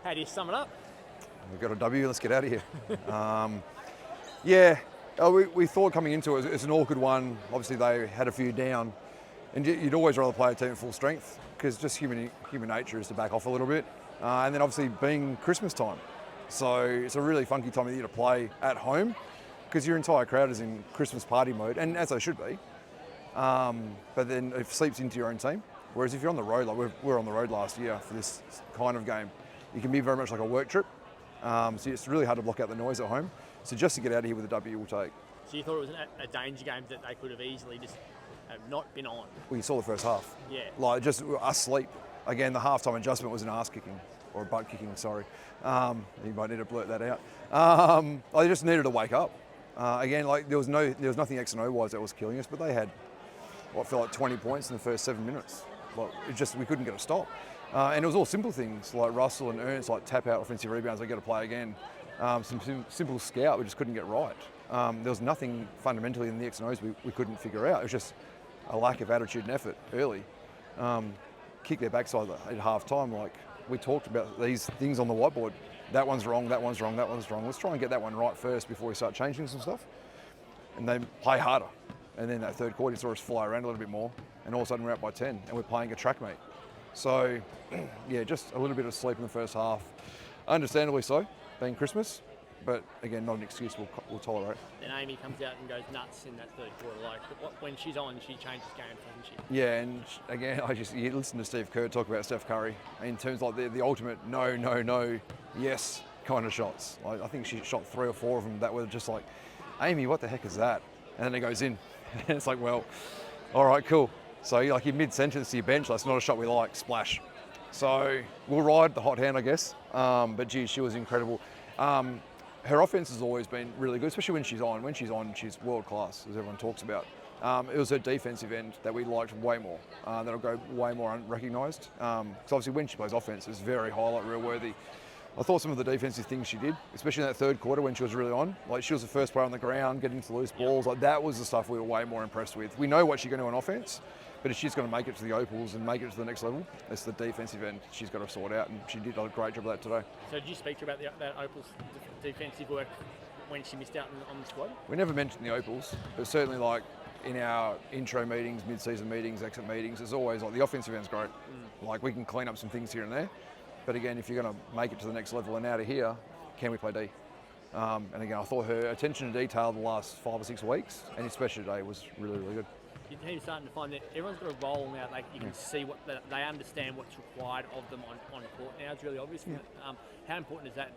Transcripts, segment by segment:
How do you sum it up? We've got a W, let's get out of here. Yeah, we thought coming into it, it's an awkward one. Obviously they had a few down. And you'd always rather play a team at full strength because just human nature is to back off a little bit. And then obviously being Christmas time. So it's a really funky time of the year to play at home because your entire crowd is in Christmas party mode, and as they should be. But then it sleeps into your own team. Whereas if you're on the road, like we were on the road last year for this kind of game, you can be very much like a work trip. So it's really hard to block out the noise at home. So just to get out of here with a W we'll take. So you thought it was a danger game that they could have easily just not been on? Well, you saw the first half. Yeah. Like just asleep. Again, the halftime adjustment was an ass kicking, or a butt kicking, sorry. You might need to blurt that out. I just needed to wake up. Again, like there was nothing X and O wise that was killing us, but they had what felt like 20 points in the first 7 minutes. Like we couldn't get a stop. And it was all simple things like Russell and Ernst, like tap out offensive rebounds, they got to play again. Some simple scout we just couldn't get right. There was nothing fundamentally in the X and O's we couldn't figure out. It was just a lack of attitude and effort early. Kick their backside at half time. Like we talked about these things on the whiteboard. That one's wrong, that one's wrong, that one's wrong. Let's try and get that one right first before we start changing some stuff. And they play harder. And then that third quarter, you saw us fly around a little bit more. And all of a sudden we're out by 10 and we're playing a track meet. So, yeah, just a little bit of sleep in the first half. Understandably so, being Christmas. But again, not an excuse we'll tolerate. Then Amy comes out and goes nuts in that third quarter. Like when she's on, she changes games, doesn't she? Yeah, and again, you listen to Steve Kerr talk about Steph Curry in terms of like the ultimate no, yes kind of shots. Like, I think she shot 3 or 4 of them that were just like, Amy, what the heck is that? And then it goes in. And it's like, well, all right, cool. So you're mid-sentence to your bench, that's not a shot we like, splash. So we'll ride the hot hand, I guess. But geez, she was incredible. Her offense has always been really good, especially when she's on. When she's on, she's world class, as everyone talks about. It was her defensive end that we liked way more. That'll go way more unrecognised. Because obviously when she plays offense, it's very highlight reel worthy. I thought some of the defensive things she did, especially in that third quarter when she was really on, like she was the first player on the ground, getting to loose balls, like that was the stuff we were way more impressed with. We know what she's going to do on offense, but if she's going to make it to the Opals and make it to the next level, it's the defensive end she's got to sort out, and she did a great job of that today. So did you speak to her about that Opals defensive work when she missed out on the squad? We never mentioned the Opals, but certainly like in our intro meetings, mid-season meetings, exit meetings, there's always like the offensive end's great. Like we can clean up some things here and there. But again, if you're going to make it to the next level and out of here, can we play D? And again, I thought her attention to detail the last 5 or 6 weeks, and especially today, was really, really good. Your team's starting to find that everyone's got a role now. You can see what they understand what's required of them on court now. It's really obvious. Yeah. How important is that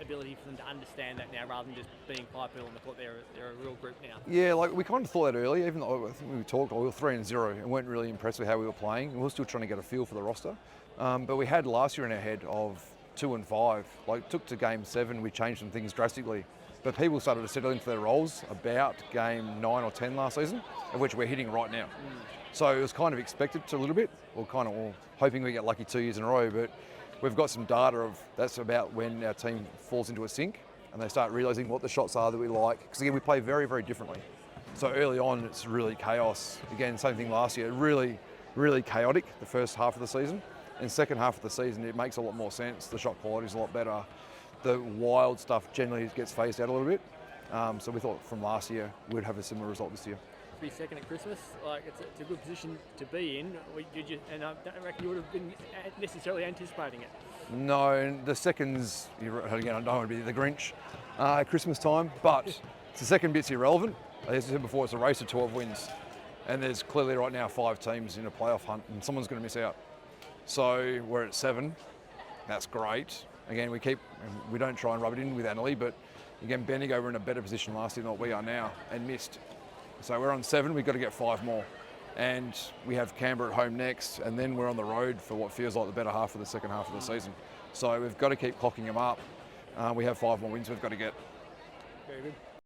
ability for them to understand that now, rather than just being 5 people on the court? They're a real group now. Yeah, like we kind of thought that early. Even though I think we talked, we were 3-0 and weren't really impressed with how we were playing. We were still trying to get a feel for the roster. But we had last year in our head of 2-5. Like took to game 7, we changed some things drastically. But people started to settle into their roles about game 9 or 10 last season, of which we're hitting right now. So it was kind of expected to a little bit, or hoping we get lucky 2 years in a row. But we've got some data of that's about when our team falls into a sink and they start realising what the shots are that we like. Because again, we play very, very differently. So early on, it's really chaos. Again, same thing last year, really, really chaotic the first half of the season. In the second half of the season, it makes a lot more sense. The shot quality is a lot better. The wild stuff generally gets phased out a little bit. So we thought from last year, we'd have a similar result this year. To be second at Christmas, like it's a good position to be in. And I don't reckon you would have been necessarily anticipating it. No, and the seconds, again, I don't want to be the Grinch at Christmas time, but the second bit's irrelevant. As I said before, it's a race of 12 wins. And there's clearly right now 5 teams in a playoff hunt, and someone's going to miss out. So we're at 7. That's great. Again, we don't try and rub it in with Annalie, but again, Bendigo were in a better position last year than what we are now and missed. So we're on 7, we've got to get 5 more. And we have Canberra at home next, and then we're on the road for what feels like the better half of the second half of the season. So we've got to keep clocking them up. We have 5 more wins we've got to get. Very good.